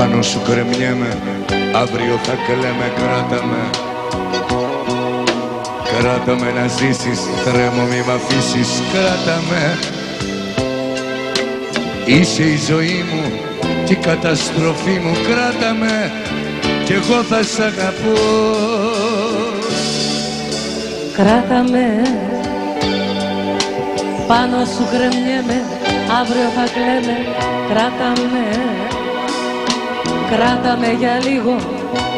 Πάνω σου κρεμιέμαι, αύριο θα κλαίμε, κράτα με. Κράτα με να ζήσεις, τρέμω μη μ' αφήσεις, κράτα με. Είσαι η ζωή μου και η καταστροφή μου, κράτα με κι εγώ θα σ' αγαπώ. Κράτα με, πάνω σου κρεμιέμαι, αύριο θα κλαίμε, κράτα με. Κράτα με για λίγο,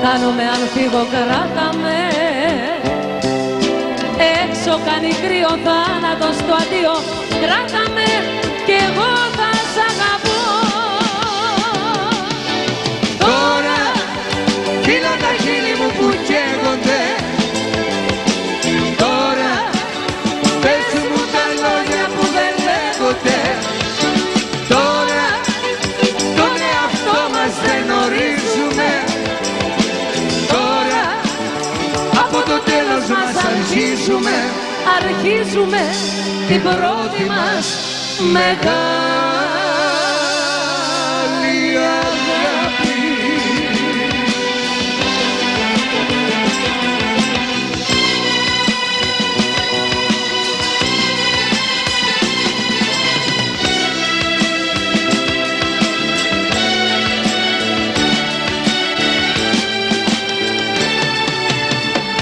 κάνομαι αν φύγω, κράτα με. Έξω κάνει κρύο, θάνατο στο αντίο, κράτα με κι εγώ θα σ' αγαπώ. Τώρα φύλλα τα χείλη μου που καίγονται. Τώρα πες μου τα λόγια που δεν λέγονται. Τώρα τον εαυτό μας δεν ορίζουμε. Τώρα από το τέλος μας αρχίζουμε. Αρχίζουμε την πρώτη μας μεγάλη αγάπη.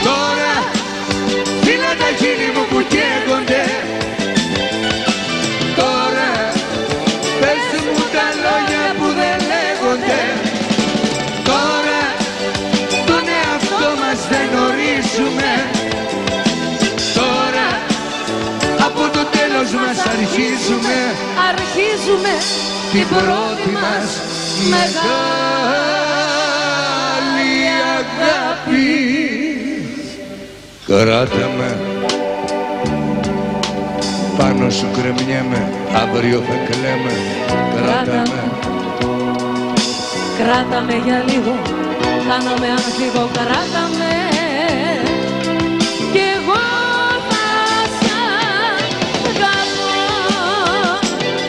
Τώρα φύλλα τα χείλη μου που καίγονται. Τώρα πες μου τα λόγια που δεν λέγονται. Τώρα τον εαυτό μας δεν ορίζουμε. Τώρα από το τέλος μας αρχίζουμε. Αρχίζουμε την πρώτη μας μεγάλη αγάπη. Κράτα με, πάνω σου κρεμιέμαι, αύριο θα κλαίμε, κράτα με. Κράτα με για λίγο, κάνομαι αν φύγω, κράτα με. Κι εγώ θα σ' αγαπώ,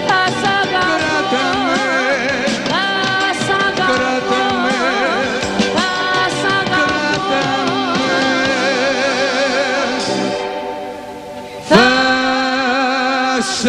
θα σ' αγαπώ, θα σ' αγαπώ, θα σ' αγαπώ, Θα σ'